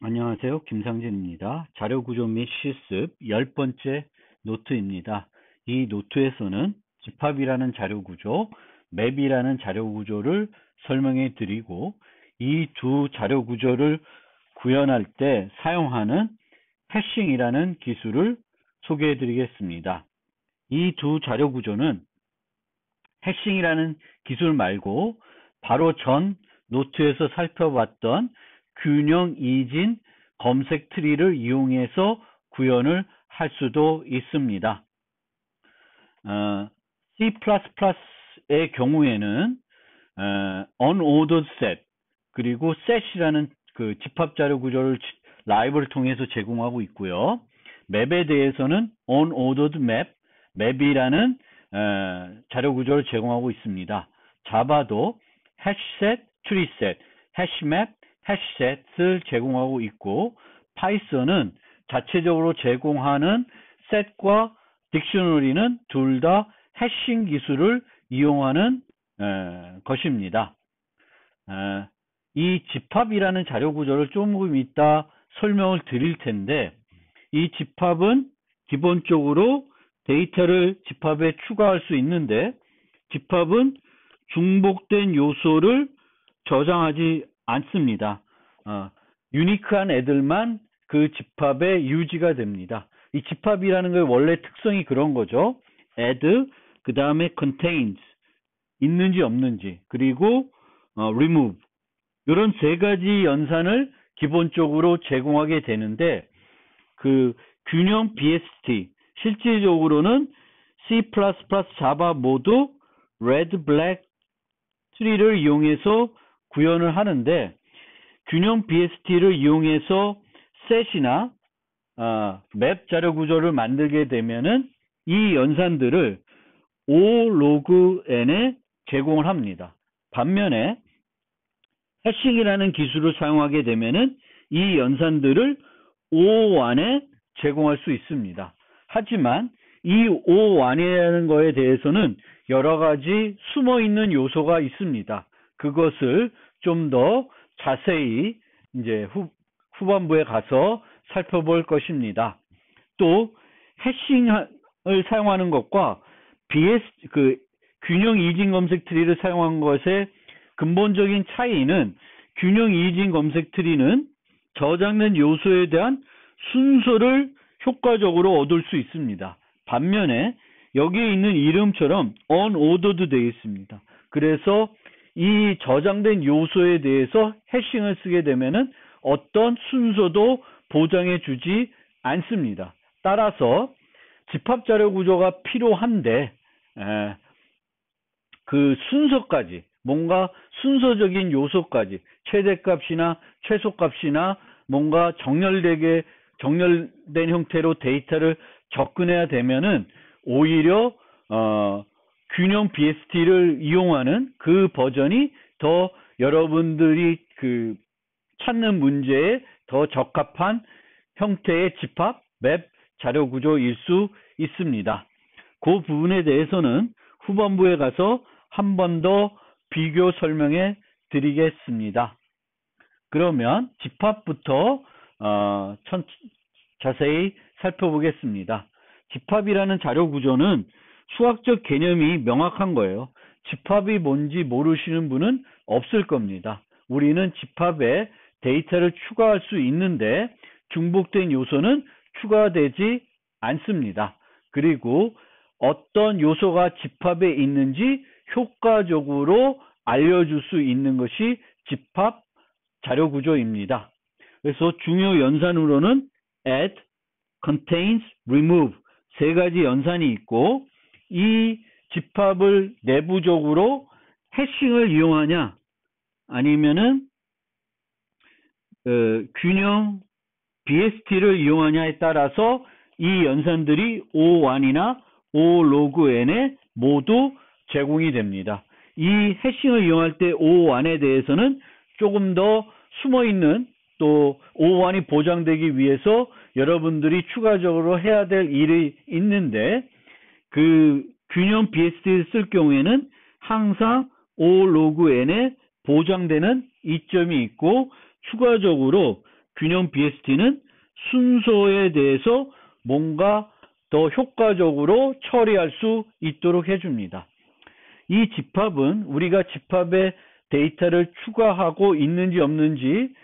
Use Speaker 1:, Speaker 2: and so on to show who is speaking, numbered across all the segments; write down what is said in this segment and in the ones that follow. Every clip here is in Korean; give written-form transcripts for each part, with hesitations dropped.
Speaker 1: 안녕하세요. 김상진입니다. 자료구조 및 실습 10번째 노트입니다. 이 노트에서는 집합이라는 자료구조, 맵이라는 자료구조를 설명해 드리고 이 두 자료구조를 구현할 때 사용하는 해싱이라는 기술을 소개해 드리겠습니다. 이 두 자료구조는 해싱이라는 기술 말고 바로 전 노트에서 살펴봤던 균형 이진 검색 트리를 이용해서 구현을 할 수도 있습니다. C++의 경우에는 unordered set 그리고 set이라는 그 집합 자료 구조를 라이브를 통해서 제공하고 있고요. 맵에 대해서는 unordered map, 맵이라는 자료 구조를 제공하고 있습니다. 자바도 hashset, treeset, hashmap, hashset을 제공하고 있고 파이썬은 자체적으로 제공하는 set과 딕셔너리는 둘 다 해싱 기술을 이용하는 것입니다. 이 집합이라는 자료 구조를 조금 이따 설명을 드릴 텐데 이 집합은 기본적으로 데이터를 집합에 추가할 수 있는데 집합은 중복된 요소를 저장하지 않습니다. 유니크한 애들만 그 집합에 유지가 됩니다. 이 집합이라는 걸 원래 특성이 그런 거죠. add, 그 다음에 contains, 있는지 없는지, 그리고 remove 이런 세 가지 연산을 기본적으로 제공하게 되는데 그 균형 BST 실질적으로는 C++, 자바 모두 red, black 트리를 이용해서 구현을 하는데 균형 BST를 이용해서 set이나 맵 자료 구조를 만들게 되면은 이 연산들을 O-log-n에 제공을 합니다. 반면에 해싱이라는 기술을 사용하게 되면은 이 연산들을 O1에 제공할 수 있습니다. 하지만 이 O1이라는 거에 대해서는 여러 가지 숨어 있는 요소가 있습니다. 그것을 좀 더 자세히 이제 후반부에 가서 살펴볼 것입니다. 또 해싱을 사용하는 것과 균형 이진 검색 트리를 사용한 것의 근본적인 차이는 균형 이진 검색 트리는 저장된 요소에 대한 순서를 효과적으로 얻을 수 있습니다. 반면에 여기에 있는 이름처럼 unordered 되어 있습니다. 그래서 이 저장된 요소에 대해서 해싱을 쓰게 되면은 어떤 순서도 보장해 주지 않습니다. 따라서 집합 자료 구조가 필요한데 그 순서까지 뭔가 순서적인 요소까지 최대값이나 최소값이나 뭔가 정렬된 형태로 데이터를 접근해야 되면은 오히려 균형 BST를 이용하는 그 버전이 더 여러분들이 그 찾는 문제에 더 적합한 형태의 집합 맵 자료 구조일 수 있습니다. 그 부분에 대해서는 후반부에 가서 한 번 더 비교 설명해 드리겠습니다. 그러면 집합부터 자세히 살펴보겠습니다. 집합이라는 자료 구조는 수학적 개념이 명확한 거예요. 집합이 뭔지 모르시는 분은 없을 겁니다. 우리는 집합에 데이터를 추가할 수 있는데 중복된 요소는 추가되지 않습니다. 그리고 어떤 요소가 집합에 있는지 효과적으로 알려줄 수 있는 것이 집합 자료 구조입니다. 그래서 중요 연산으로는 add, contains, remove 세 가지 연산이 있고 이 집합을 내부적으로 해싱을 이용하냐 아니면은 균형 BST를 이용하냐에 따라서 이 연산들이 O1이나 O-log-n에 모두 제공이 됩니다. 이 해싱을 이용할 때 O1에 대해서는 조금 더 숨어있는 또 O1이 보장되기 위해서 여러분들이 추가적으로 해야 될 일이 있는데 그 균형 BST를 쓸 경우에는 항상 O-log-n에 보장되는 이점이 있고 추가적으로 균형 BST는 순서에 대해서 뭔가 더 효과적으로 처리할 수 있도록 해줍니다. 이 집합은 우리가 집합에 데이터를 추가하고 있는지 없는지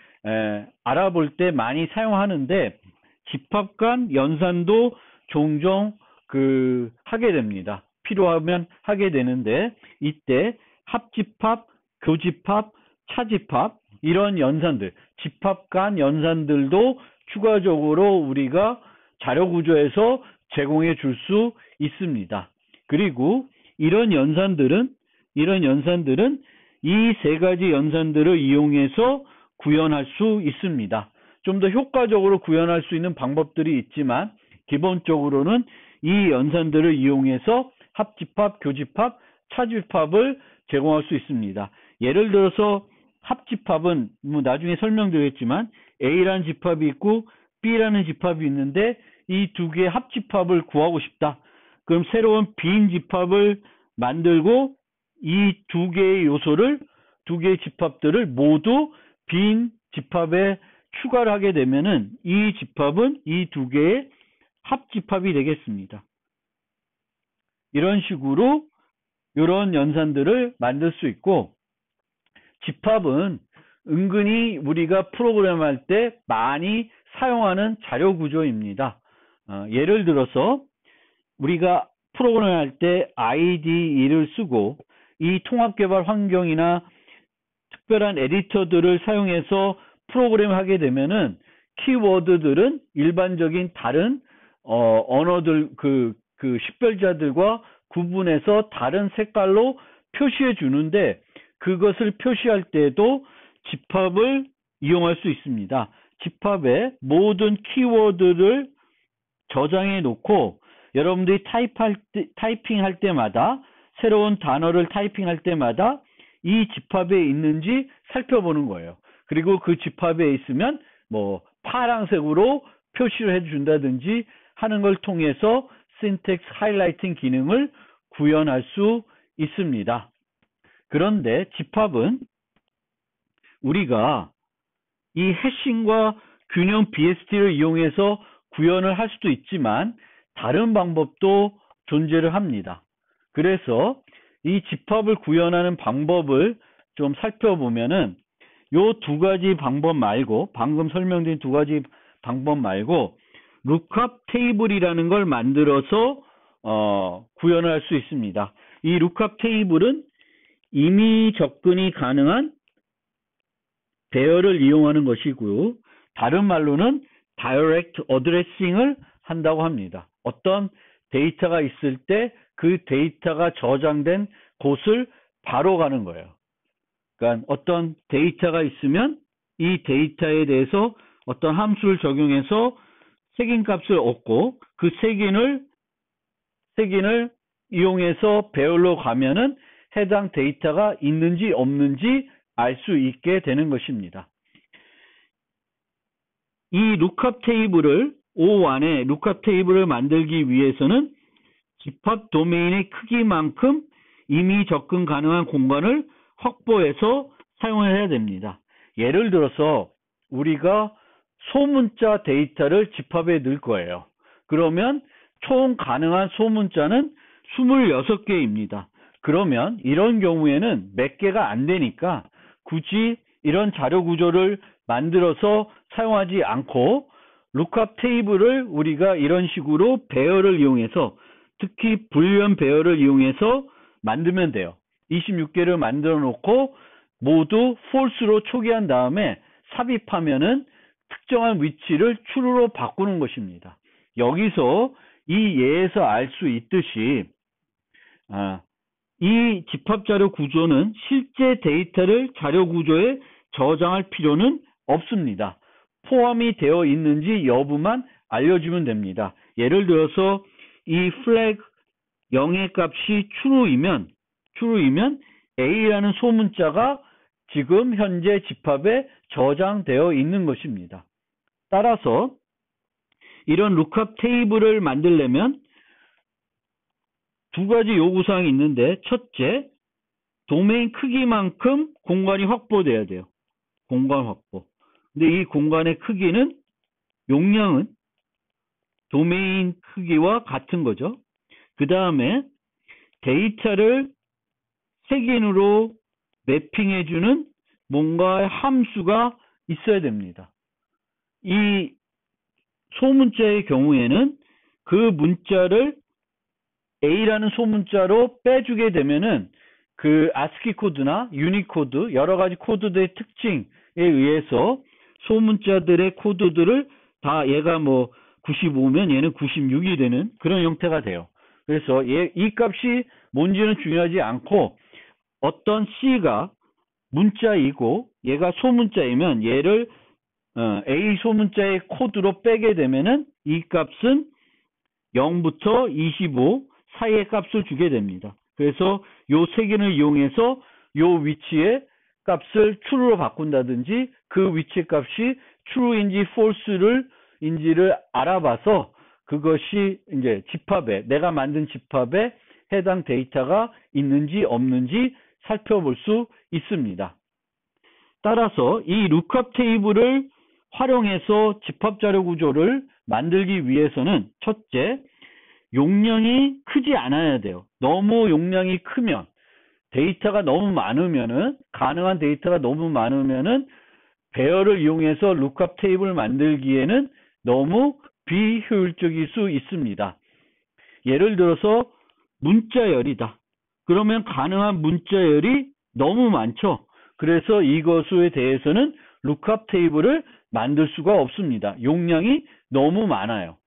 Speaker 1: 알아볼 때 많이 사용하는데 집합 간 연산도 종종 하게 됩니다. 필요하면 하게 되는데 이때 합집합, 교집합, 차집합 이런 연산들, 집합 간 연산들도 추가적으로 우리가 자료 구조에서 제공해 줄 수 있습니다. 그리고 이런 연산들은 이 세 가지 연산들을 이용해서 구현할 수 있습니다. 좀 더 효과적으로 구현할 수 있는 방법들이 있지만 기본적으로는 이 연산들을 이용해서 합집합, 교집합, 차집합을 제공할 수 있습니다. 예를 들어서 합집합은 나중에 설명드리겠지만 A라는 집합이 있고 B라는 집합이 있는데 이 두 개의 합집합을 구하고 싶다. 그럼 새로운 빈 집합을 만들고 이 두 개의 요소를, 두 개의 집합들을 모두 빈 집합에 추가를 하게 되면은 이 집합은 이 두 개의 합집합이 되겠습니다. 이런 식으로 이런 연산들을 만들 수 있고, 집합은 은근히 우리가 프로그램할 때 많이 사용하는 자료 구조입니다. 예를 들어서 우리가 프로그램할 때 IDE를 쓰고 이 통합개발 환경이나 특별한 에디터들을 사용해서 프로그램을 하게 되면은 키워드들은 일반적인 다른 언어들 식별자들과 구분해서 다른 색깔로 표시해 주는데 그것을 표시할 때도 집합을 이용할 수 있습니다. 집합에 모든 키워드를 저장해 놓고 여러분들이 타이핑할 때마다 새로운 단어를 타이핑할 때마다 이 집합에 있는지 살펴보는 거예요. 그리고 그 집합에 있으면 파란색으로 표시를 해준다든지 하는 걸 통해서 syntax 하이라이팅 기능을 구현할 수 있습니다. 그런데 집합은 우리가 이 해싱과 균형 BST를 이용해서 구현을 할 수도 있지만 다른 방법도 존재를 합니다. 그래서 이 집합을 구현하는 방법을 좀 살펴보면은 요 두 가지 방법 말고, 방금 설명드린 두 가지 방법 말고 lookup 테이블이라는 걸 만들어서 구현을 할 수 있습니다. 이 lookup 테이블은 임의 접근이 가능한 배열을 이용하는 것이고요. 다른 말로는 direct addressing을 한다고 합니다. 어떤 데이터가 있을 때 그 데이터가 저장된 곳을 바로 가는 거예요. 그러니까 어떤 데이터가 있으면 이 데이터에 대해서 어떤 함수를 적용해서 색인값을 얻고 그 색인을 이용해서 배열로 가면은 해당 데이터가 있는지 없는지 알 수 있게 되는 것입니다. 이 lookup 테이블을 O1에 lookup 테이블을 만들기 위해서는 집합 도메인의 크기만큼 임의 접근 가능한 공간을 확보해서 사용을 해야 됩니다. 예를 들어서 우리가 소문자 데이터를 집합에 넣을 거예요. 그러면 총 가능한 소문자는 26개입니다. 그러면 이런 경우에는 몇 개가 안 되니까 굳이 이런 자료 구조를 만들어서 사용하지 않고 lookup 테이블을 우리가 이런 식으로 배열을 이용해서, 특히 불리언 배열을 이용해서 만들면 돼요. 26개를 만들어 놓고 모두 false로 초기한 다음에 삽입하면은 특정한 위치를 true로 바꾸는 것입니다. 여기서 이 예에서 알 수 있듯이 이 집합자료 구조는 실제 데이터를 자료 구조에 저장할 필요는 없습니다. 포함이 되어 있는지 여부만 알려주면 됩니다. 예를 들어서 이 flag 0의 값이 true이면 A라는 소문자가 지금 현재 집합에 저장되어 있는 것입니다. 따라서 이런 lookup 테이블을 만들려면 두 가지 요구사항이 있는데, 첫째, 도메인 크기만큼 공간이 확보돼야 돼요. 공간 확보. 근데 이 공간의 크기는 용량은 도메인 크기와 같은 거죠. 그 다음에 데이터를 색인으로 매핑해주는 뭔가 함수가 있어야 됩니다. 이 소문자의 경우에는 그 문자를 A라는 소문자로 빼주게 되면은 그 ASCII 코드나 유니코드 여러 가지 코드들의 특징에 의해서 소문자들의 코드들을 다 얘가 뭐 95면 얘는 96이 되는 그런 형태가 돼요. 그래서 이 값이 뭔지는 중요하지 않고 어떤 C가 문자이고 얘가 소문자이면 얘를 A 소문자의 코드로 빼게 되면은 이 값은 0부터 25 사이의 값을 주게 됩니다. 그래서 요 색인을 이용해서 요 위치의 값을 true로 바꾼다든지 그 위치의 값이 true인지 false인지를 알아봐서 그것이 이제 집합에 내가 만든 집합에 해당 데이터가 있는지 없는지 살펴볼 수 있습니다. 따라서 이 lookup 테이블을 활용해서 집합자료 구조를 만들기 위해서는 첫째, 용량이 크지 않아야 돼요. 너무 용량이 크면 데이터가 너무 많으면은 가능한 데이터가 너무 많으면은 배열을 이용해서 lookup 테이블을 만들기에는 너무 비효율적일 수 있습니다. 예를 들어서 문자열이다. 그러면 가능한 문자열이 너무 많죠. 그래서 이것에 대해서는 lookup 테이블을 만들 수가 없습니다. 용량이 너무 많아요.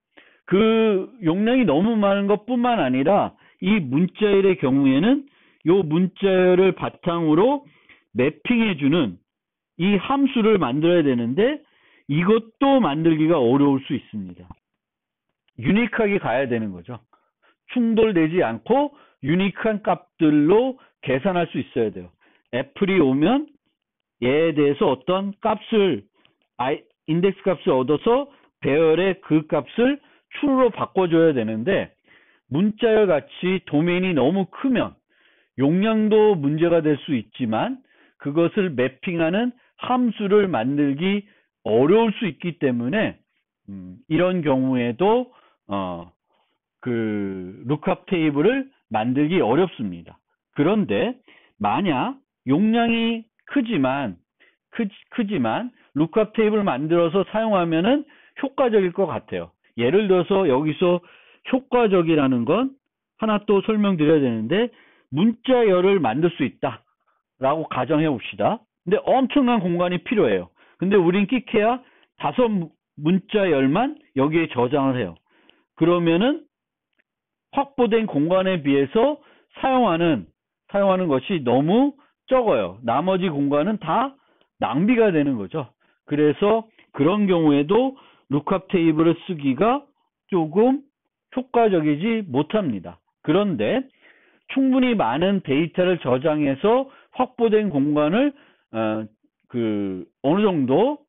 Speaker 1: 그 용량이 너무 많은 것뿐만 아니라 이 문자열의 경우에는 이 문자열을 바탕으로 매핑해주는 이 함수를 만들어야 되는데 이것도 만들기가 어려울 수 있습니다. 유니크하게 가야 되는 거죠. 충돌되지 않고 유니크한 값들로 계산할 수 있어야 돼요. 애플이 오면 얘에 대해서 어떤 값을 인덱스 값을 얻어서 배열의 그 값을 true로 바꿔줘야 되는데 문자열 같이 도메인이 너무 크면 용량도 문제가 될 수 있지만 그것을 매핑하는 함수를 만들기 어려울 수 있기 때문에 이런 경우에도 그 lookup 테이블을 만들기 어렵습니다. 그런데 만약 용량이 크지만 lookup 테이블을 만들어서 사용하면은 효과적일 것 같아요. 예를 들어서 여기서 효과적이라는 건 하나 또 설명드려야 되는데 문자열을 만들 수 있다 라고 가정해 봅시다. 근데 엄청난 공간이 필요해요. 근데 우린 끼케야 5 문자열만 여기에 저장을 해요. 그러면은 확보된 공간에 비해서 사용하는 것이 너무 적어요. 나머지 공간은 다 낭비가 되는 거죠. 그래서 그런 경우에도 lookup 테이블을 쓰기가 조금 효과적이지 못합니다. 그런데 충분히 많은 데이터를 저장해서 확보된 공간을 어느 정도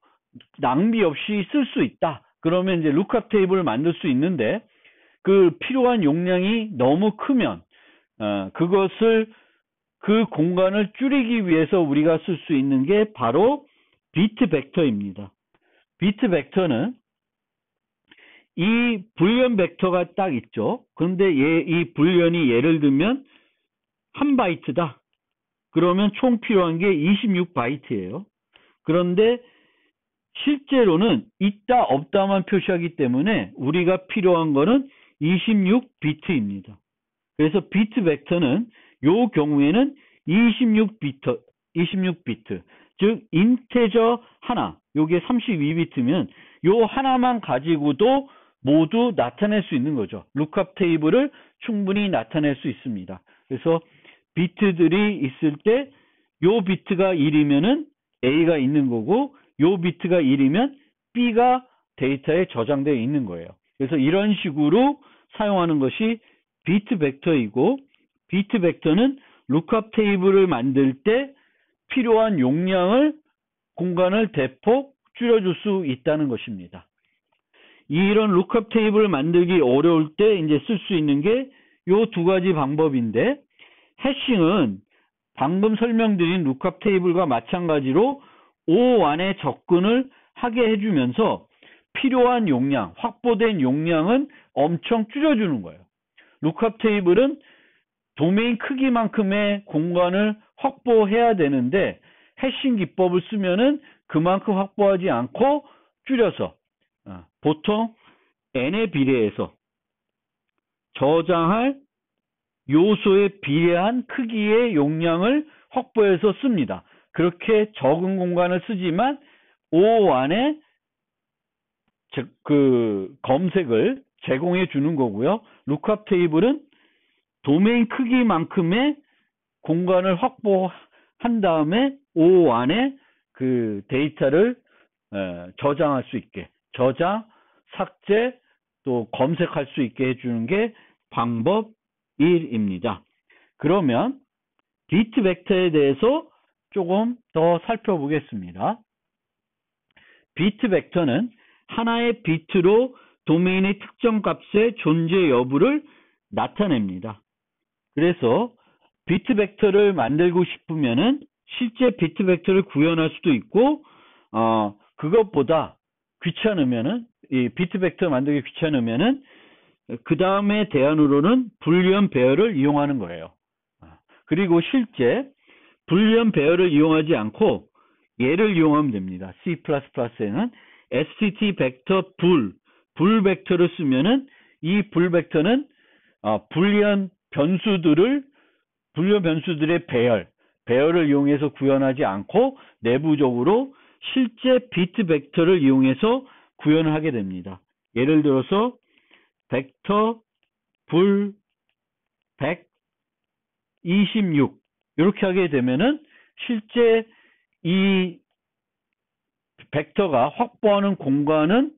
Speaker 1: 낭비 없이 쓸 수 있다. 그러면 이제 lookup 테이블을 만들 수 있는데 그 필요한 용량이 너무 크면 그 공간을 줄이기 위해서 우리가 쓸 수 있는 게 바로 비트 벡터입니다. 비트 벡터는 이 불련 벡터가 딱 있죠. 그런데 이 불련이 예를 들면 1바이트다. 그러면 총 필요한 게 26바이트예요. 그런데 실제로는 있다 없다만 표시하기 때문에 우리가 필요한 거는 26비트입니다. 그래서 비트 벡터는 요 경우에는 26비트, 즉 인테저 하나, 요게 32비트면 요 하나만 가지고도 모두 나타낼 수 있는 거죠. lookup 테이블을 충분히 나타낼 수 있습니다. 그래서 비트들이 있을 때 요 비트가 1이면은 A가 있는 거고 요 비트가 1이면 B가 데이터에 저장되어 있는 거예요. 그래서 이런 식으로 사용하는 것이 비트 벡터이고 비트 벡터는 lookup 테이블을 만들 때 필요한 용량을 공간을 대폭 줄여줄 수 있다는 것입니다. 이런 lookup 테이블을 만들기 어려울 때 이제 쓸 수 있는 게 요 두 가지 방법인데 해싱은 방금 설명드린 lookup 테이블과 마찬가지로 O 안에 접근을 하게 해주면서 필요한 용량, 확보된 용량은 엄청 줄여주는 거예요. 루크업 테이블은 도메인 크기만큼의 공간을 확보해야 되는데 해싱 기법을 쓰면은 그만큼 확보하지 않고 줄여서 보통 n에 비례해서 저장할 요소에 비례한 크기의 용량을 확보해서 씁니다. 그렇게 적은 공간을 쓰지만 O 안에 그 검색을 제공해 주는 거고요. 루크업 테이블은 도메인 크기만큼의 공간을 확보한 다음에 O 안에 그 데이터를 저장할 수 있게, 저장, 삭제, 또 검색할 수 있게 해주는 게 방법 1입니다. 그러면 비트 벡터에 대해서 조금 더 살펴보겠습니다. 비트 벡터는 하나의 비트로 도메인의 특정 값의 존재 여부를 나타냅니다. 그래서 비트 벡터를 만들고 싶으면은 실제 비트 벡터를 구현할 수도 있고, 그것보다 귀찮으면은, 이 비트 벡터 만들기 귀찮으면은, 그 다음에 대안으로는 불리언 배열을 이용하는 거예요. 그리고 실제 불리언 배열을 이용하지 않고 얘를 이용하면 됩니다. C++에는 STT 벡터 불 벡터를 쓰면은 이 불 벡터는 불리언 변수들의 배열을 이용해서 구현하지 않고 내부적으로 실제 비트 벡터를 이용해서 구현을 하게 됩니다. 예를 들어서 벡터 불 126 이렇게 하게 되면은 실제 이 벡터가 확보하는 공간은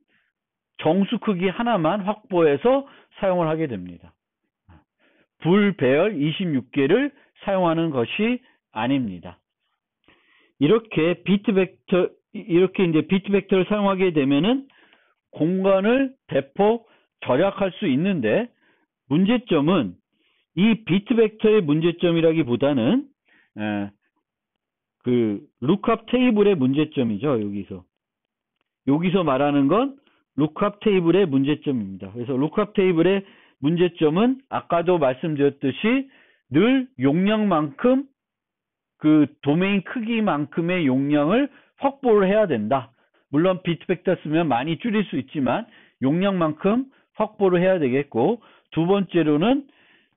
Speaker 1: 정수 크기 하나만 확보해서 사용을 하게 됩니다. 불 배열 26개를 사용하는 것이 아닙니다. 이렇게 이제 비트 벡터를 사용하게 되면은 공간을 대폭 절약할 수 있는데, 문제점은 이 비트 벡터의 문제점이라기보다는 그 루크업 테이블의 문제점이죠. 여기서 말하는 건 루크업 테이블의 문제점입니다. 그래서 루크업 테이블의 문제점은 아까도 말씀드렸듯이 늘 용량만큼, 그 도메인 크기만큼의 용량을 확보를 해야 된다. 물론 비트 벡터 쓰면 많이 줄일 수 있지만 용량만큼 확보를 해야 되겠고, 두 번째로는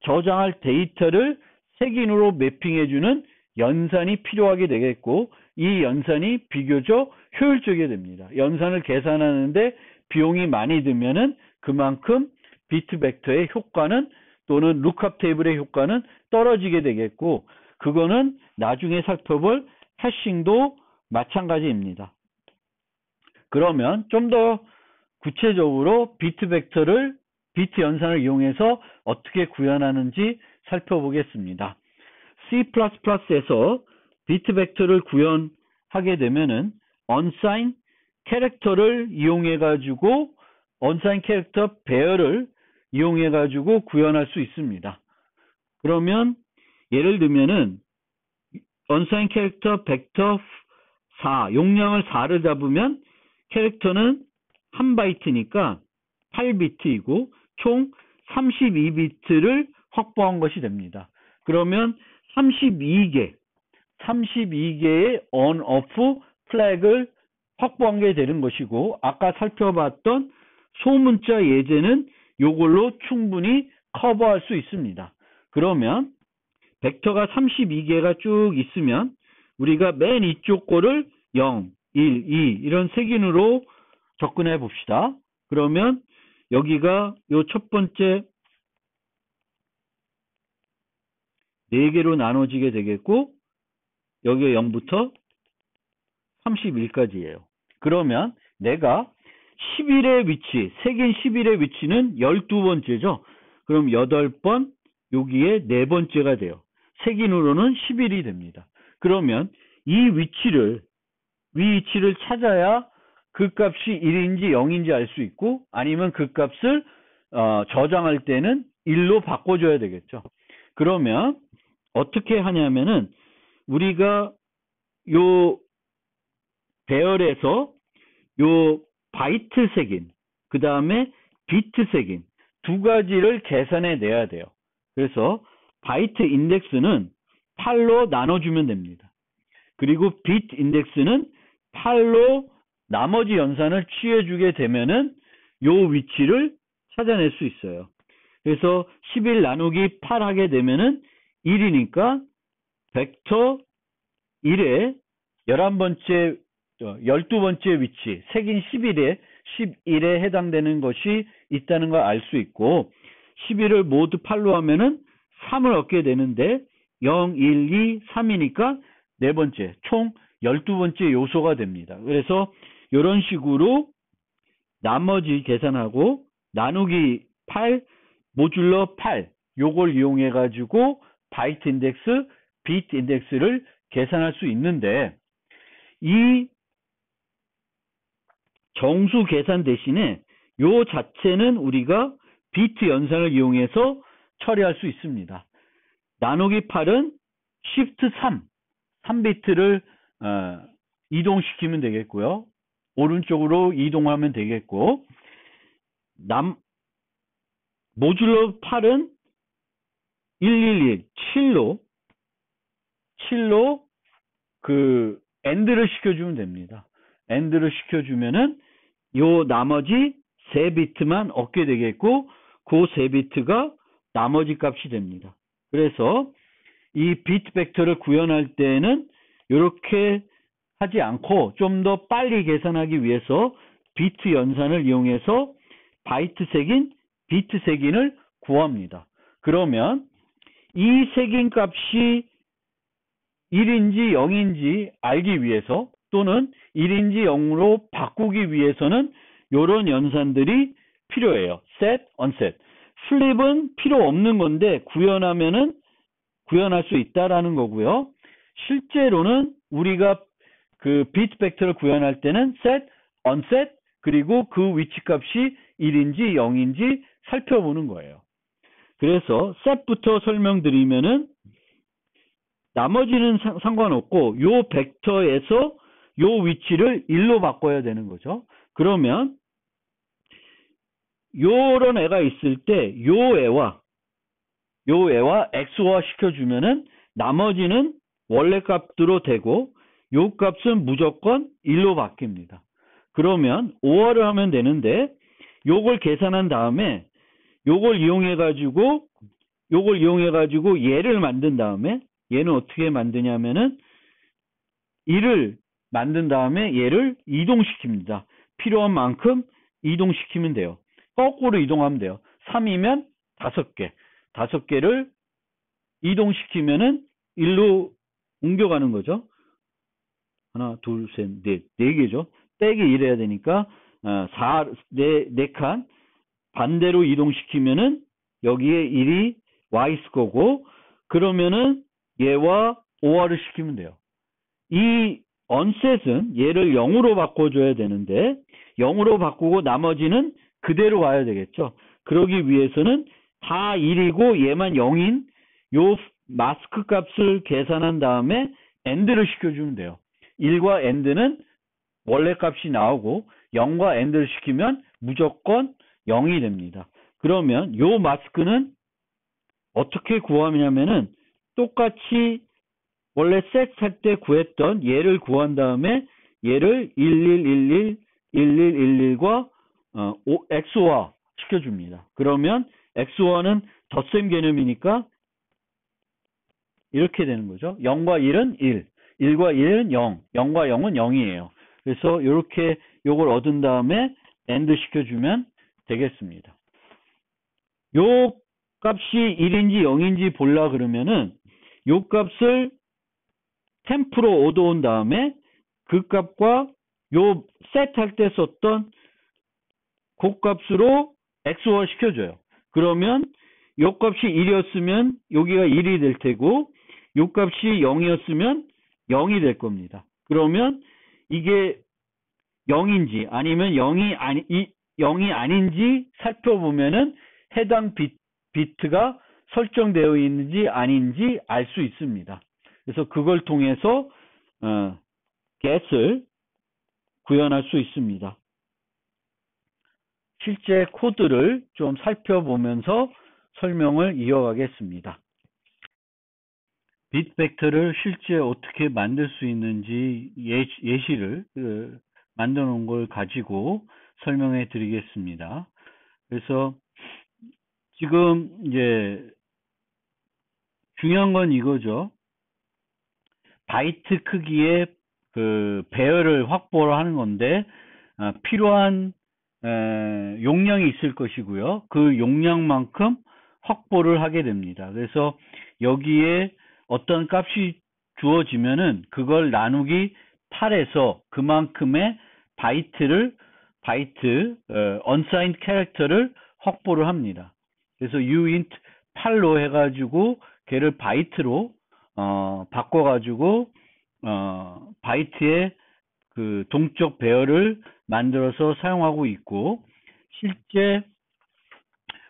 Speaker 1: 저장할 데이터를 색인으로 매핑해주는 연산이 필요하게 되겠고, 이 연산이 비교적 효율적이 됩니다. 연산을 계산하는데 비용이 많이 들면은 그만큼 비트 벡터의 효과는, 또는 루크업 테이블의 효과는 떨어지게 되겠고, 그거는 나중에 살펴볼 해싱도 마찬가지입니다. 그러면 좀 더 구체적으로 비트 연산을 이용해서 어떻게 구현하는지 살펴보겠습니다. C++에서 비트 벡터를 구현하게 되면은 unsigned 캐릭터를 이용해가지고, unsigned 캐릭터 배열을 이용해가지고 구현할 수 있습니다. 그러면 예를 들면은 unsigned 캐릭터 벡터 4, 용량을 4를 잡으면 캐릭터는 1바이트니까 8비트이고 총 32비트를 확보한 것이 됩니다. 그러면 32개의 on-off 플래그를 확보한 게 되는 것이고, 아까 살펴봤던 소문자 예제는 이걸로 충분히 커버할 수 있습니다. 그러면 벡터가 32개가 쭉 있으면 우리가 맨 이쪽 거를 0, 1, 2 이런 색인으로 접근해 봅시다. 그러면 여기가 요 첫 번째 4개로 나눠지게 되겠고, 여기가 0부터 31까지예요. 그러면 내가 11의 위치, 색인 11의 위치는 12번째죠. 그럼 8번, 여기에 4번째가 돼요. 색인으로는 11이 됩니다. 그러면 이 위치를 찾아야 그 값이 1인지 0인지 알 수 있고, 아니면 그 값을 저장할 때는 1로 바꿔줘야 되겠죠. 그러면 어떻게 하냐면은 우리가 요 배열에서 요 바이트 색인, 그 다음에 비트 색인 두 가지를 계산해 내야 돼요. 그래서 바이트 인덱스는 8로 나눠주면 됩니다. 그리고 비트 인덱스는 8로 나머지 연산을 취해주게 되면은 요 위치를 찾아낼 수 있어요. 그래서 11 나누기 8 하게 되면은 1이니까 벡터 1에 11번째, 12번째 위치, 색인 11에 해당되는 것이 있다는 걸 알 수 있고, 11을 모두 8로 하면은 3을 얻게 되는데, 0, 1, 2, 3이니까 네 번째, 총 12번째 요소가 됩니다. 그래서 이런 식으로 나머지 계산하고 나누기 8, 모듈러 8, 요걸 이용해 가지고 바이트 인덱스, 비트 인덱스를 계산할 수 있는데, 이 정수 계산 대신에 요 자체는 우리가 비트 연산을 이용해서 처리할 수 있습니다. 나누기 8은 Shift 3비트를 이동시키면 되겠고요. 오른쪽으로 이동하면 되겠고, 모듈러 8은 111, 7로 그 엔드를 시켜주면 됩니다. 엔드를 시켜주면은 요 나머지 3비트만 얻게 되겠고, 그 3비트가 나머지 값이 됩니다. 그래서 이 비트 벡터를 구현할 때는 이렇게 하지 않고 좀 더 빨리 계산하기 위해서 비트 연산을 이용해서 바이트 색인, 비트 색인을 구합니다. 그러면 이 색인 값이 1인지 0인지 알기 위해서, 또는 1인지 0으로 바꾸기 위해서는 이런 연산들이 필요해요. set, unset. flip은 필요 없는 건데 구현하면은 구현할 수 있다라는 거고요. 실제로는 우리가 그 비트 벡터를 구현할 때는 set, unset, 그리고 그 위치 값이 1인지 0인지 살펴보는 거예요. 그래서 set부터 설명드리면은 나머지는 상관없고 요 벡터에서 요 위치를 1로 바꿔야 되는 거죠. 그러면 요런 애가 있을 때 요 애와 XOR 시켜주면은 나머지는 원래 값으로 되고 요 값은 무조건 1로 바뀝니다. 그러면 OR을 하면 되는데 요걸 계산한 다음에 요걸 이용해 가지고 얘를 만든 다음에, 얘는 어떻게 만드냐면은 1을 만든 다음에 얘를 이동시킵니다. 필요한 만큼 이동시키면 돼요. 거꾸로 이동하면 돼요. 3이면 5개, 5개를 이동시키면은 1로 옮겨가는 거죠. 하나, 둘, 셋, 넷, 4개죠. 빼기 1 해야 되니까 4칸 반대로 이동시키면은 여기에 1이 와 있을 거고, 그러면은 얘와 OR을 시키면 돼요. 이 onset은 얘를 0으로 바꿔줘야 되는데 0으로 바꾸고 나머지는 그대로 와야 되겠죠. 그러기 위해서는 다 1이고 얘만 0인 요 마스크 값을 계산한 다음에 AND를 시켜주면 돼요. 1과 AND는 원래 값이 나오고 0과 AND를 시키면 무조건 0이 됩니다. 그러면 요 마스크는 어떻게 구하냐면은 똑같이 원래 set 할 때 구했던 얘를 구한 다음에 얘를 1111과 XOR 시켜줍니다. 그러면 XOR는 덧셈 개념이니까 이렇게 되는 거죠. 0과 1은 1, 1과 1은 0, 0과 0은 0이에요. 그래서 이렇게 요걸 얻은 다음에 AND 시켜주면 되겠습니다. 요 값이 1인지 0인지 볼라 그러면은 요 값을 템프로 얻어온 다음에 그 값과 요 셋할 때 썼던 그 값으로 XOR 시켜줘요. 그러면 요 값이 1이었으면 여기가 1이 될 테고 요 값이 0이었으면 0이 될 겁니다. 그러면 이게 0인지 아니면 0이 아닌지 살펴보면은 해당 비트가 설정되어 있는지 아닌지 알 수 있습니다. 그래서 그걸 통해서 get을 구현할 수 있습니다. 실제 코드를 좀 살펴보면서 설명을 이어가겠습니다. 빗 벡터를 실제 어떻게 만들 수 있는지 예시를 만들어 놓은 걸 가지고 설명해 드리겠습니다. 그래서 지금 이제 중요한 건 이거죠. 바이트 크기의 그 배열을 확보를 하는 건데 필요한 용량이 있을 것이고요. 그 용량만큼 확보를 하게 됩니다. 그래서 여기에 어떤 값이 주어지면은 그걸 나누기 8에서 그만큼의 unsigned 캐릭터를 확보를 합니다. 그래서 uint 8로 해가지고 걔를 바이트로 바꿔가지고 바이트의 그 동적 배열을 만들어서 사용하고 있고, 실제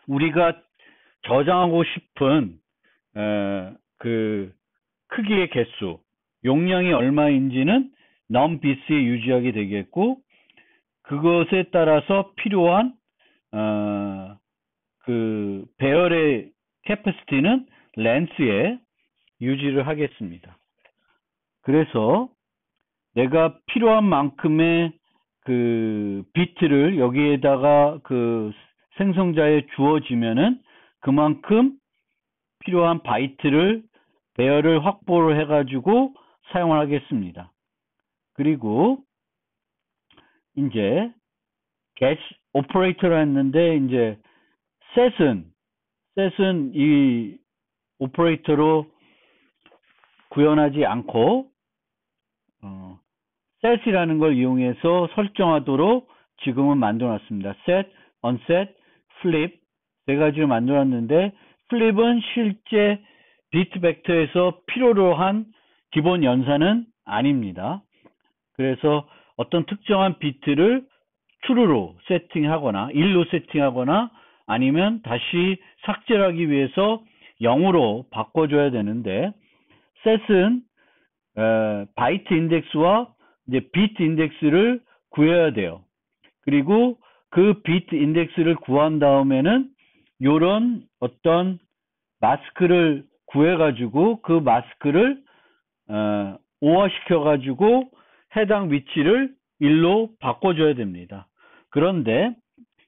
Speaker 1: 우리가 저장하고 싶은 그 크기의 개수, 용량이 얼마인지는 numbits에 유지하게 되겠고, 그것에 따라서 필요한 그 배열의 캐퍼시티는 length에 유지를 하겠습니다. 그래서 내가 필요한 만큼의 그 비트를 여기에다가 그 생성자에 주어지면은 그만큼 필요한 바이트를 배열을 확보를 해가지고 사용을 하겠습니다. 그리고 이제 get 오퍼레이터를 했는데 이제 set은 이 오퍼레이터로 구현하지 않고 set이라는 걸 이용해서 설정하도록 지금은 만들어 놨습니다. set, unset, flip 네 가지를 만들어 놨는데, flip은 실제 비트 벡터에서 필요로 한 기본 연산은 아닙니다. 그래서 어떤 특정한 비트를 true로 세팅하거나 1로 세팅하거나 아니면 다시 삭제를 하기 위해서 0으로 바꿔줘야 되는데, set은 바이트 인덱스와 이제 비트 인덱스를 구해야 돼요. 그리고 그 비트 인덱스를 구한 다음에는 요런 어떤 마스크를 구해가지고 그 마스크를 오화시켜가지고 해당 위치를 1로 바꿔줘야 됩니다. 그런데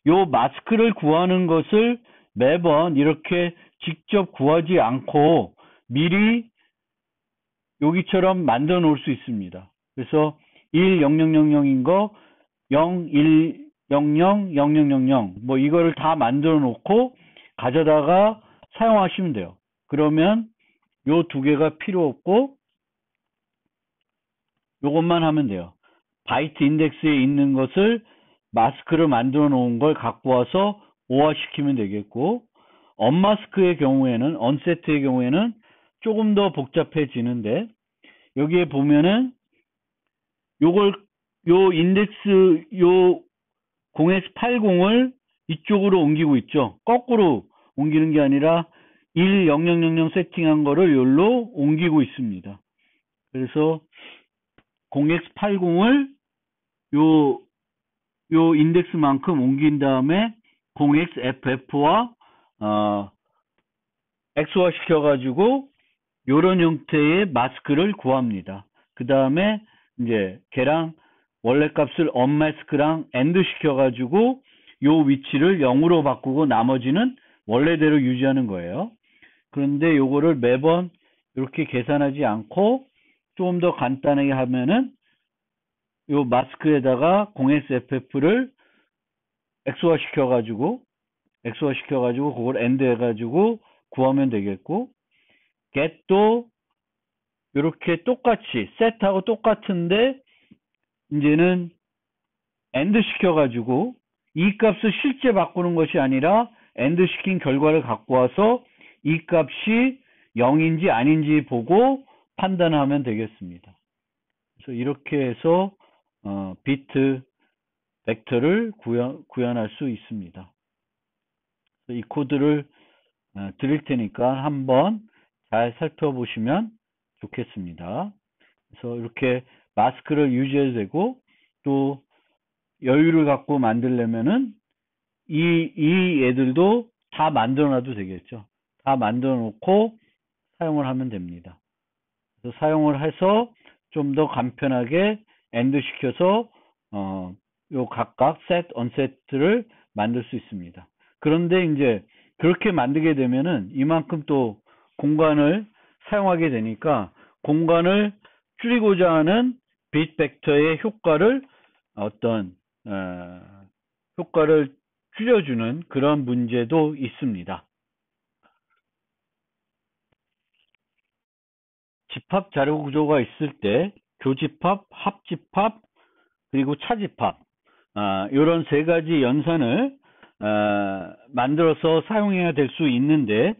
Speaker 1: 요 마스크를 구하는 것을 매번 이렇게 직접 구하지 않고 미리 여기처럼 만들어 놓을 수 있습니다. 그래서 10000인 거 01000000 뭐 이거를 다 만들어 놓고 가져다가 사용하시면 돼요. 그러면 요 두 개가 필요 없고 요것만 하면 돼요. 바이트 인덱스에 있는 것을 마스크를 만들어 놓은 걸 갖고 와서 오화시키면 되겠고, 언마스크의 경우에는, 언세트의 경우에는 조금 더 복잡해지는데, 여기에 보면은 요 인덱스, 요 0x80을 이쪽으로 옮기고 있죠. 거꾸로 옮기는 게 아니라 10000 세팅한 거를 여기로 옮기고 있습니다. 그래서 0x80을 요 인덱스만큼 옮긴 다음에 0xff와 XY 시켜가지고 요런 형태의 마스크를 구합니다. 그 다음에 이제 걔랑 원래 값을 unmask랑 end 시켜가지고 요 위치를 0으로 바꾸고 나머지는 원래대로 유지하는 거예요. 그런데 요거를 매번 이렇게 계산하지 않고 좀 더 간단하게 하면은 요 마스크에다가 0xff를 XY 시켜가지고 그걸 end 해가지고 구하면 되겠고, get도 이렇게 똑같이 set하고 똑같은데 이제는 end 시켜가지고 이 값을 실제 바꾸는 것이 아니라 end 시킨 결과를 갖고 와서 이 값이 0인지 아닌지 보고 판단하면 되겠습니다. 그래서 이렇게 해서 비트 벡터를 구현할 수 있습니다. 이 코드를 드릴 테니까 한번 잘 살펴보시면 좋겠습니다. 그래서 이렇게 마스크를 유지해도 되고, 또 여유를 갖고 만들려면은 이 애들도 다 만들어 놔도 되겠죠. 다 만들어 놓고 사용을 하면 됩니다. 그래서 사용을 해서 좀 더 간편하게 엔드 시켜서 요 각각 셋, 언셋을 만들 수 있습니다. 그런데 이제 그렇게 만들게 되면은 이만큼 또 공간을 사용하게 되니까 공간을 줄이고자 하는 빛 벡터의 효과를 어떤 효과를 줄여주는 그런 문제도 있습니다. 집합 자료 구조가 있을 때 교집합, 합집합, 그리고 차집합 이런 세 가지 연산을 만들어서 사용해야 될 수 있는데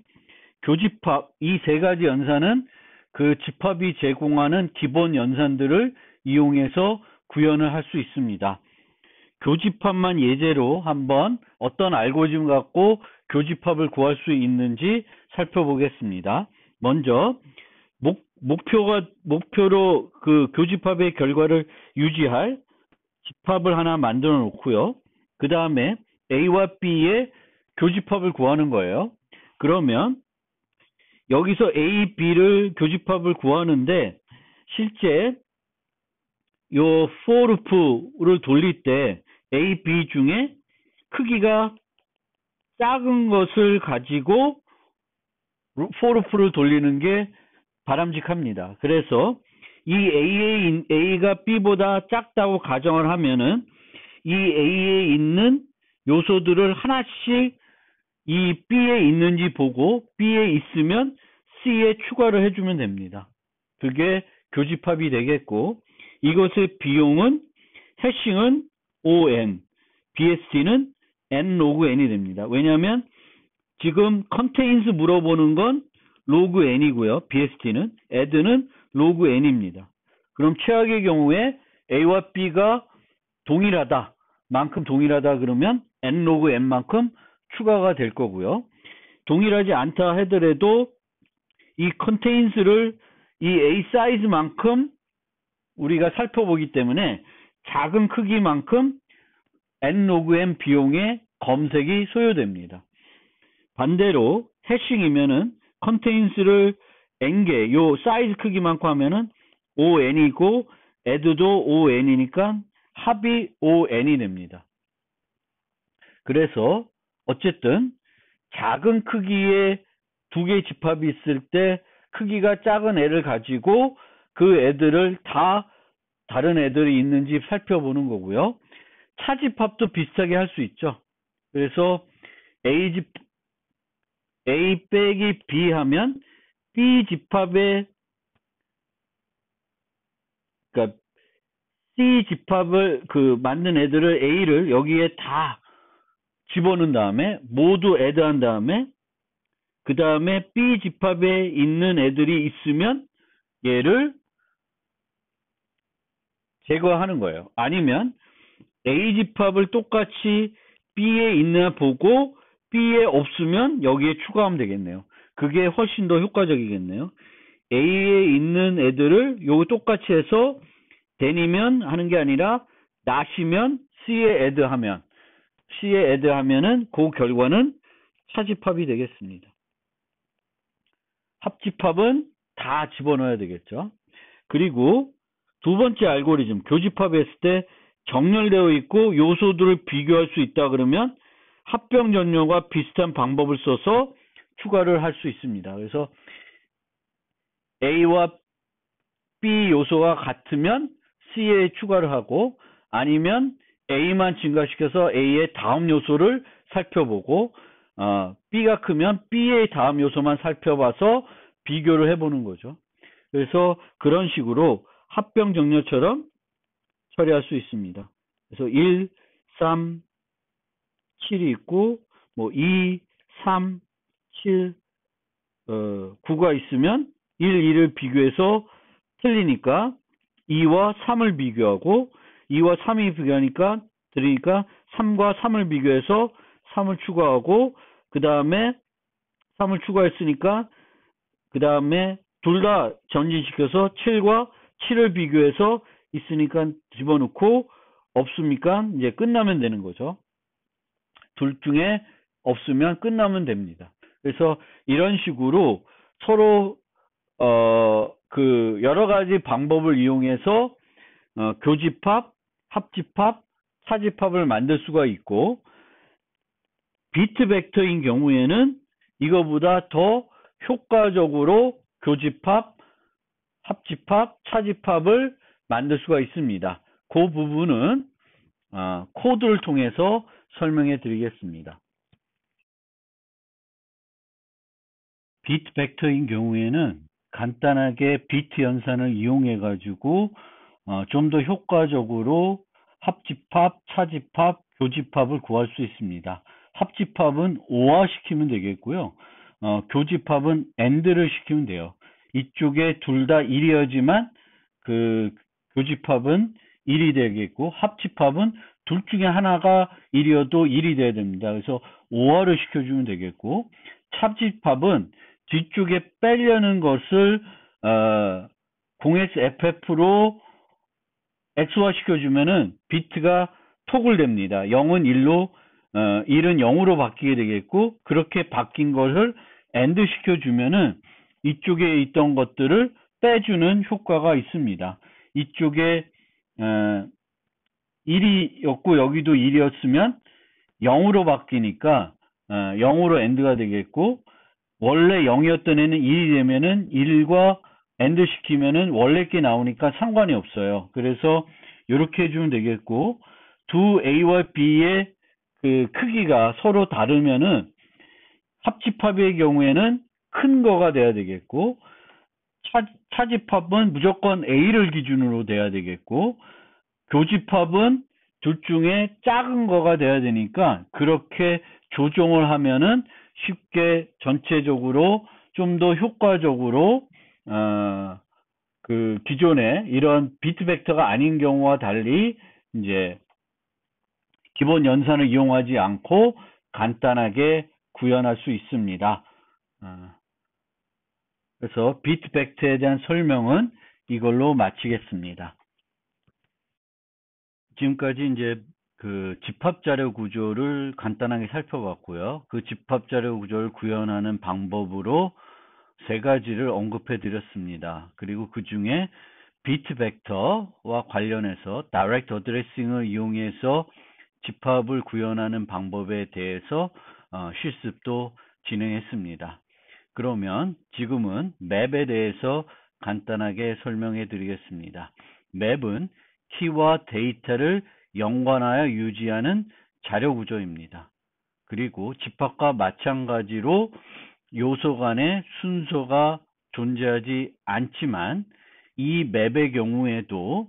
Speaker 1: 교집합 이 세 가지 연산은 그 집합이 제공하는 기본 연산들을 이용해서 구현을 할 수 있습니다. 교집합만 예제로 한번 어떤 알고리즘 갖고 교집합을 구할 수 있는지 살펴보겠습니다. 먼저 목표로 그 교집합의 결과를 유지할 집합을 하나 만들어 놓고요. 그 다음에 A와 B의 교집합을 구하는 거예요. 그러면 여기서 A, B를 교집합을 구하는데 실제 요 for loop를 돌릴 때 A, B 중에 크기가 작은 것을 가지고 for loop를 돌리는 게 바람직합니다. 그래서 이 A가 B보다 작다고 가정을 하면은 이 A에 있는 요소들을 하나씩 이 B에 있는지 보고 B에 있으면 C에 추가를 해주면 됩니다. 그게 교집합이 되겠고 이것의 비용은 해싱은 ON, BST는 N 로그 N이 됩니다. 왜냐하면 지금 contains 물어보는 건 로그 N이고요. BST는 add는 로그 N입니다. 그럼 최악의 경우에 A와 B가 동일하다 그러면 N 로그 N만큼 추가가 될 거고요. 동일하지 않다 하더라도 이 contains를 이 A 사이즈만큼 우리가 살펴보기 때문에 작은 크기만큼 N 로그 N 비용의 검색이 소요됩니다. 반대로 해싱이면은 contains를 n개 요 사이즈 크기만큼 하면은 ON이고 add도 ON이니까 합이 ON이 됩니다. 그래서 어쨌든 작은 크기의 두 개의 집합이 있을 때 크기가 작은 애를 가지고 그 애들을 다 다른 애들이 있는지 살펴보는 거고요. 차집합도 비슷하게 할 수 있죠. 그래서 A 빼기 B 하면 B 집합에 그러니까 C 집합을 만든 애들을 A를 여기에 다 집어넣은 다음에 모두 애드한 다음에 그 다음에 B 집합에 있는 애들이 있으면 얘를 제거하는 거예요. 아니면 A 집합을 똑같이 B에 있나 보고 B에 없으면 여기에 추가하면 되겠네요. 그게 훨씬 더 효과적이겠네요. A에 있는 애들을 요거 똑같이 해서 den이면 하는 게 아니라 not이면 C에 add하면은 그 결과는 차집합이 되겠습니다. 합집합은 다 집어넣어야 되겠죠. 그리고 두 번째 알고리즘 교집합했을 때 정렬되어 있고 요소들을 비교할 수 있다 그러면 합병전뇨가 비슷한 방법을 써서 추가를 할 수 있습니다. 그래서 A와 B 요소가 같으면 C에 추가를 하고 아니면 A만 증가시켜서 A의 다음 요소를 살펴보고 B가 크면 B의 다음 요소만 살펴봐서 비교를 해보는 거죠. 그래서 그런 식으로 합병정렬처럼 처리할 수 있습니다. 그래서 1, 3, 7이 있고 뭐 2, 3, 7, 9가 있으면 1, 2를 비교해서 틀리니까 2와 3을 비교하고 2와 3이 비교하니까 들으니까 3과 3을 비교해서 3을 추가하고 그 다음에 3을 추가했으니까 그 다음에 둘 다 전진시켜서 7과 7을 비교해서 있으니까 집어넣고 없습니까? 이제 끝나면 되는 거죠. 둘 중에 없으면 끝나면 됩니다. 그래서 이런 식으로 서로 그 여러 가지 방법을 이용해서 교집합, 합집합, 차집합을 만들 수가 있고, 비트 벡터인 경우에는 이거보다 더 효과적으로 교집합, 합집합, 차집합을 만들 수가 있습니다. 그 부분은 코드를 통해서 설명해 드리겠습니다. 비트 벡터인 경우에는 간단하게 비트 연산을 이용해 가지고 좀 더 효과적으로 합집합, 차집합, 교집합을 구할 수 있습니다. 합집합은 OR 시키면 되겠고요. 교집합은 AND를 시키면 돼요. 이쪽에 둘 다 1이어지만 그 교집합은 1이 되겠고, 합집합은 둘 중에 하나가 1이어도 1이 돼야 됩니다. 그래서 OR을 시켜주면 되겠고, 차집합은 뒤쪽에 빼려는 것을 0x FF로 X화 시켜주면은 비트가 토글 됩니다. 0은 1로 1은 0으로 바뀌게 되겠고, 그렇게 바뀐 것을 AND 시켜주면은 이쪽에 있던 것들을 빼주는 효과가 있습니다. 이쪽에 1이었고 여기도 1이었으면 0으로 바뀌니까 0으로 AND가 되겠고, 원래 0이었던 애는 1이 되면은 1과 AND 시키면은 원래 게 나오니까 상관이 없어요. 그래서 이렇게 해주면 되겠고, 두 A와 B의 그 크기가 서로 다르면은 합집합의 경우에는 큰 거가 돼야 되겠고, 차집합은 무조건 A를 기준으로 돼야 되겠고, 교집합은 둘 중에 작은 거가 돼야 되니까 그렇게 조정을 하면은 쉽게 전체적으로 좀 더 효과적으로 그 기존에 이런 비트 벡터가 아닌 경우와 달리 이제 기본 연산을 이용하지 않고 간단하게 구현할 수 있습니다. 그래서 비트 벡터에 대한 설명은 이걸로 마치겠습니다. 지금까지 이제 그 집합 자료 구조를 간단하게 살펴봤고요. 그 집합 자료 구조를 구현하는 방법으로 세 가지를 언급해 드렸습니다. 그리고 그 중에 비트 벡터와 관련해서 다이렉트 어드레싱을 이용해서 집합을 구현하는 방법에 대해서 실습도 진행했습니다. 그러면 지금은 맵에 대해서 간단하게 설명해 드리겠습니다. 맵은 키와 데이터를 연관하여 유지하는 자료 구조입니다. 그리고 집합과 마찬가지로 요소 간의 순서가 존재하지 않지만 이 맵의 경우에도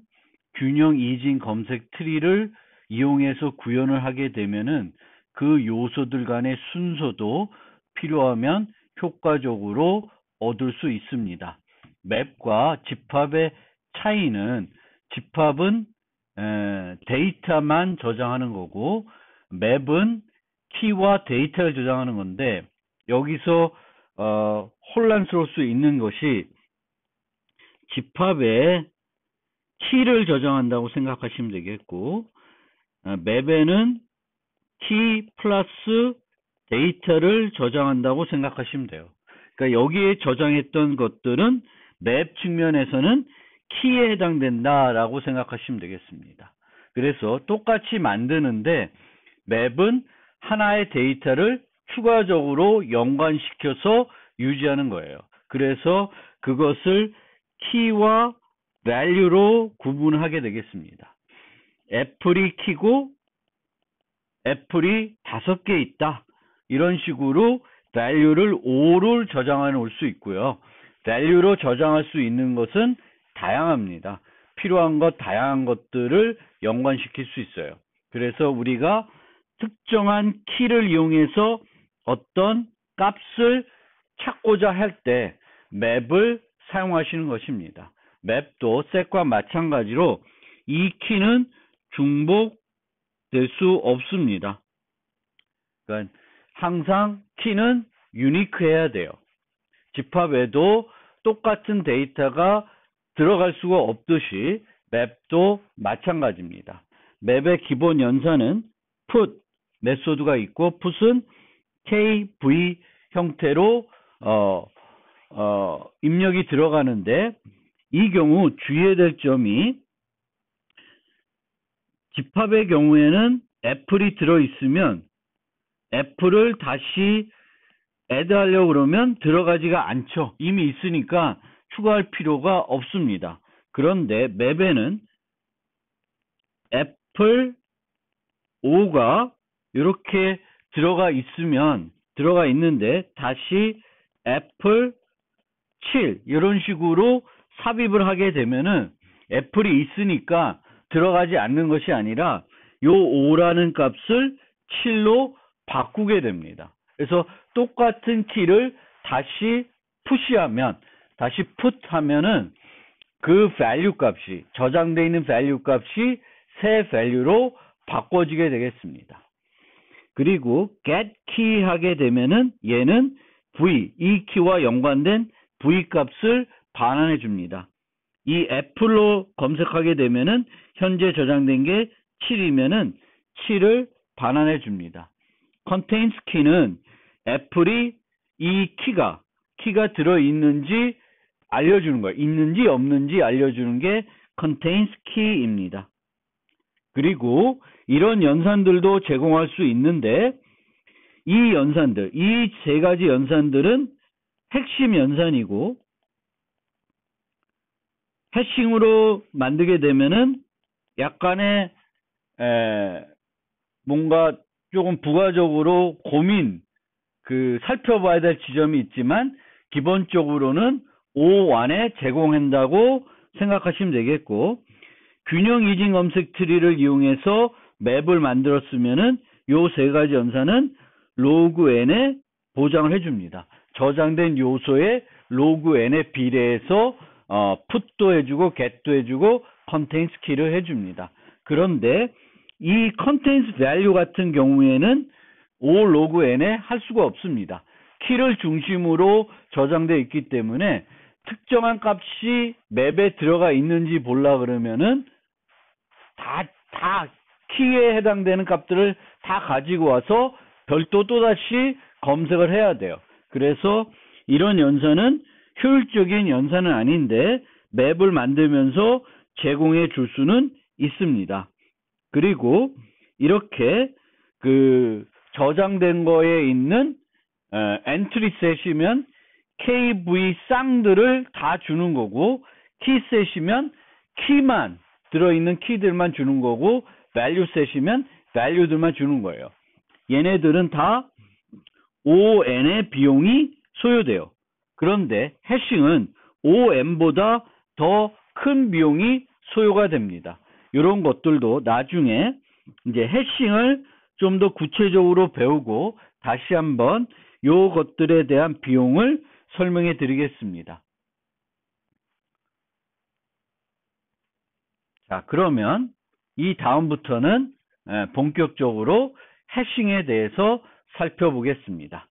Speaker 1: 균형 이진 검색 트리를 이용해서 구현을 하게 되면은 그 요소들 간의 순서도 필요하면 효과적으로 얻을 수 있습니다. 맵과 집합의 차이는 집합은 데이터만 저장하는 거고 맵은 키와 데이터를 저장하는 건데, 여기서 혼란스러울 수 있는 것이 집합에 키를 저장한다고 생각하시면 되겠고, 맵에는 키 플러스 데이터를 저장한다고 생각하시면 돼요. 그러니까 여기에 저장했던 것들은 맵 측면에서는 키에 해당된다라고 생각하시면 되겠습니다. 그래서 똑같이 만드는데 맵은 하나의 데이터를 추가적으로 연관시켜서 유지하는 거예요. 그래서 그것을 키와 value로 구분하게 되겠습니다. 애플이 키고 애플이 5개 있다. 이런 식으로 value를 5를 저장해 놓을 수 있고요. value로 저장할 수 있는 것은 다양합니다. 필요한 것, 다양한 것들을 연관시킬 수 있어요. 그래서 우리가 특정한 키를 이용해서 어떤 값을 찾고자 할 때 맵을 사용하시는 것입니다. 맵도 set과 마찬가지로 이 키는 중복될 수 없습니다. 그러니까 항상 키는 유니크해야 돼요. 집합에도 똑같은 데이터가 들어갈 수가 없듯이 맵도 마찬가지입니다. 맵의 기본 연산은 put 메소드가 있고 put은 KV 형태로 입력이 들어가는데 이 경우 주의해야 될 점이 집합의 경우에는 애플이 들어있으면 애플을 다시 add 하려고 그러면 들어가지가 않죠. 이미 있으니까 추가할 필요가 없습니다. 그런데 맵에는 애플 5가 이렇게 들어가 있는데 다시 애플 7 이런 식으로 삽입을 하게 되면은 애플이 있으니까 들어가지 않는 것이 아니라 요 5라는 값을 7로 바꾸게 됩니다. 그래서 똑같은 키를 다시 푸시하면 다시 put 하면은 그 value 값이 저장되어 있는 value 값이 새 value로 바꿔지게 되겠습니다. 그리고 get key 하게 되면은 얘는 v 이 키와 연관된 v 값을 반환해 줍니다. 이 애플로 검색하게 되면은 현재 저장된 게 7이면은 7을 반환해 줍니다. contains key는 애플이 이 키가 들어 있는지 알려주는 거예요. 있는지 없는지 알려주는 게 contains key입니다. 그리고 이런 연산들도 제공할 수 있는데 이 연산들, 이 세 가지 연산들은 핵심 연산이고 해싱으로 만들게 되면은 약간의 뭔가 조금 부가적으로 살펴봐야 될 지점이 있지만 기본적으로는 O1에 제공한다고 생각하시면 되겠고 균형 이진 검색 트리를 이용해서 맵을 만들었으면은 요 세 가지 연산은 log n에 보장을 해줍니다. 저장된 요소의 log n에 비례해서 put도 해주고 get도 해주고 contains key를 해줍니다. 그런데 이 contains value 같은 경우에는 O log n에 할 수가 없습니다. 키를 중심으로 저장되어 있기 때문에 특정한 값이 맵에 들어가 있는지 보려 그러면은 다 키에 해당되는 값들을 다 가지고 와서 별도 또다시 검색을 해야 돼요. 그래서 이런 연산은 효율적인 연산은 아닌데 맵을 만들면서 제공해 줄 수는 있습니다. 그리고 이렇게 저장된 거에 있는 엔트리 셋이면 KV 쌍들을 다 주는 거고 키 셋이면 키만 들어있는 키들만 주는 거고 value 셋이면 value들만 주는 거예요. 얘네들은 다 ON의 비용이 소요돼요. 그런데 해싱은 ON보다 더 큰 비용이 소요가 됩니다. 이런 것들도 나중에 이제 해싱을 좀 더 구체적으로 배우고 다시 한번 요것들에 대한 비용을 설명해 드리겠습니다. 자, 그러면 이 다음부터는 본격적으로 해싱에 대해서 살펴보겠습니다.